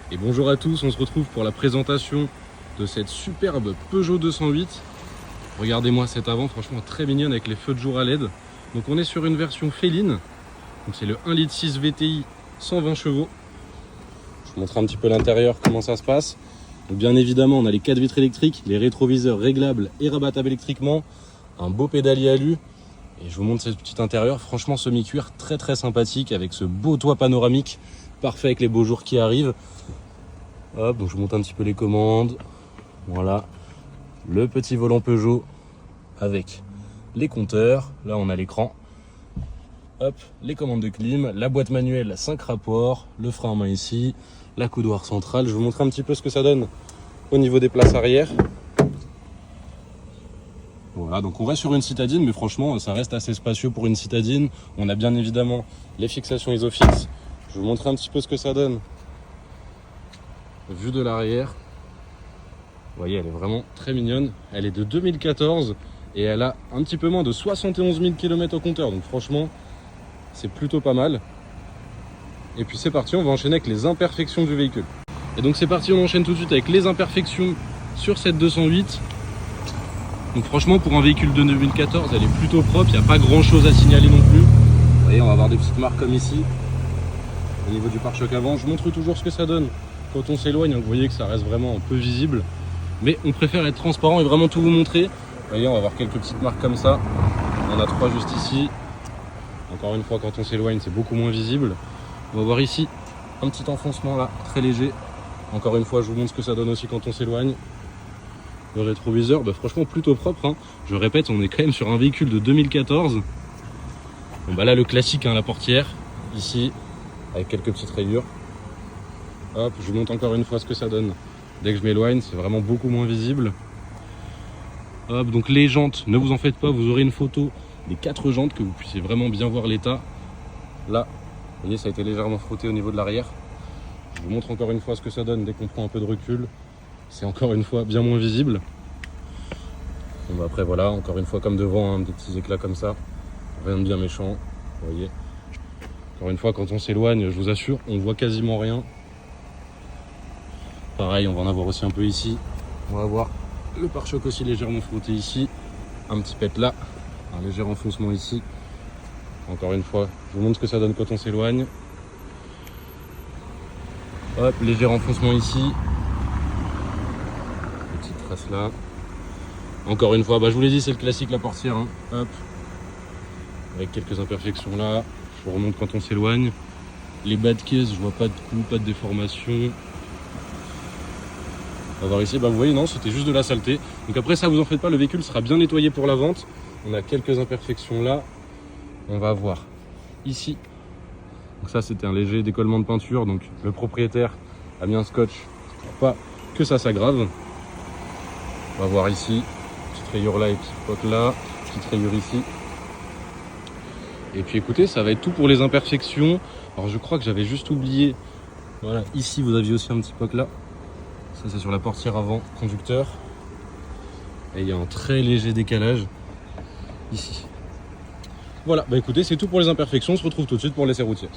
Et bonjour à tous, on se retrouve pour la présentation de cette superbe Peugeot 208. Regardez-moi cette avant, franchement très mignonne avec les feux de jour à LED. Donc on est sur une version féline, donc c'est le 1,6 litre VTI 120 chevaux. Je vous montre un petit peu l'intérieur, comment ça se passe. Donc bien évidemment on a les 4 vitres électriques, les rétroviseurs réglables et rabattables électriquement, un beau pédalier alu. Et je vous montre ce petit intérieur, franchement semi-cuir très sympathique avec ce beau toit panoramique, parfait avec les beaux jours qui arrivent. Hop, donc je vous montre un petit peu les commandes. Voilà, le petit volant Peugeot avec les compteurs. Là on a l'écran. Hop, les commandes de clim, la boîte manuelle 5 rapports, le frein à main ici, la coudoir centrale. Je vais vous montrer un petit peu ce que ça donne au niveau des places arrière. Voilà, donc on reste sur une citadine, mais franchement, ça reste assez spacieux pour une citadine. On a bien évidemment les fixations Isofix. Je vais vous montrer un petit peu ce que ça donne. Vue de l'arrière. Vous voyez, elle est vraiment très mignonne. Elle est de 2014 et elle a un petit peu moins de 71 000 km au compteur. Donc franchement, c'est plutôt pas mal. Et puis c'est parti, on va enchaîner avec les imperfections du véhicule. Et donc c'est parti, on enchaîne tout de suite avec les imperfections sur cette 208. Donc franchement pour un véhicule de 2014 elle est plutôt propre, il n'y a pas grand chose à signaler non plus. Vous voyez, on va avoir des petites marques comme ici. Au niveau du pare-choc avant, je montre toujours ce que ça donne quand on s'éloigne, vous voyez que ça reste vraiment un peu visible. Mais on préfère être transparent et vraiment tout vous montrer. Vous voyez, on va avoir quelques petites marques comme ça. On a 3 juste ici. Encore une fois, quand on s'éloigne, c'est beaucoup moins visible. On va voir ici un petit enfoncement là, très léger. Encore une fois, je vous montre ce que ça donne aussi quand on s'éloigne. Le rétroviseur, franchement plutôt propre, hein. Je répète, on est quand même sur un véhicule de 2014. Bon, là le classique, hein, la portière, ici, avec quelques petites rayures. Hop, je vous montre encore une fois ce que ça donne. Dès que je m'éloigne, c'est vraiment beaucoup moins visible. Hop, donc les jantes, ne vous en faites pas, vous aurez une photo des 4 jantes que vous puissiez vraiment bien voir l'état. Là, vous voyez, ça a été légèrement frotté au niveau de l'arrière. Je vous montre encore une fois ce que ça donne dès qu'on prend un peu de recul. C'est encore une fois bien moins visible. Bon, après voilà, encore une fois comme devant, hein, des petits éclats comme ça. Rien de bien méchant, vous voyez. Encore une fois, quand on s'éloigne, je vous assure, on voit quasiment rien. Pareil, on va en avoir aussi un peu ici. On va voir le pare-choc aussi légèrement frotté ici. Un petit pet là, un léger enfoncement ici. Encore une fois, je vous montre ce que ça donne quand on s'éloigne. Hop, léger enfoncement ici. Trace là. Encore une fois, je vous l'ai dit, c'est le classique, la portière, hein. Hop, avec quelques imperfections là. Je vous remonte quand on s'éloigne. Les bas de caisse, je vois pas de coups, pas de déformation. On va voir ici, vous voyez, non, c'était juste de la saleté. Donc après ça, vous en faites pas, le véhicule sera bien nettoyé pour la vente. On a quelques imperfections là. On va voir ici. Donc ça, c'était un léger décollement de peinture. Donc le propriétaire a mis un scotch pour pas que ça s'aggrave. On va voir ici, petite rayure là et petite pote là, petite rayure ici. Et puis écoutez, ça va être tout pour les imperfections. Alors je crois que j'avais juste oublié, voilà, ici vous aviez aussi un petit pote là. Ça c'est sur la portière avant, conducteur. Et il y a un très léger décalage ici. Voilà, écoutez, c'est tout pour les imperfections. On se retrouve tout de suite pour l'essai routier.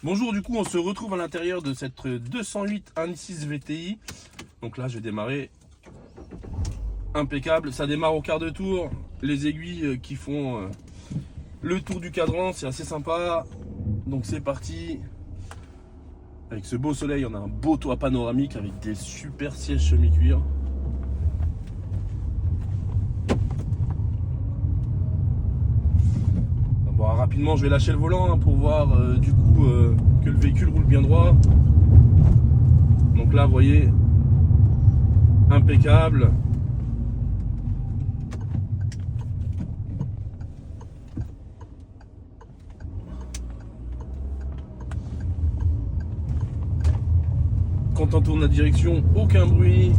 Bonjour, du coup on se retrouve à l'intérieur de cette 208 1.6 VTI. Donc là je vais démarrer, impeccable, ça démarre au quart de tour, les aiguilles qui font le tour du cadran, c'est assez sympa. Donc c'est parti, avec ce beau soleil, on a un beau toit panoramique avec des super sièges semi-cuir. Bon, rapidement je vais lâcher le volant pour voir du coup que le véhicule roule bien droit. Donc là vous voyez, impeccable. Quand on tourne la direction, aucun bruit.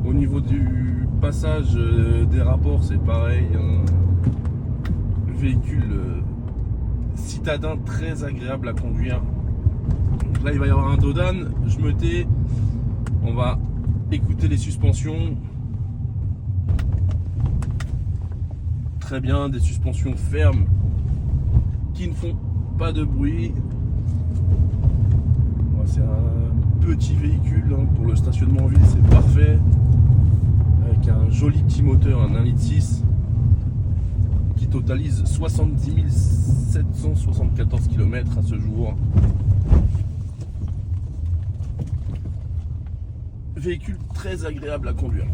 Au niveau du passage des rapports, c'est pareil. Véhicule citadin très agréable à conduire. Donc là, il va y avoir un dodan. Je me tais. On va écouter les suspensions. Très bien, des suspensions fermes qui ne font pas de bruit. C'est un petit véhicule pour le stationnement en ville, c'est parfait. Avec un joli petit moteur, un 1,6 litre qui totalise 70 774 km à ce jour. Véhicule très agréable à conduire.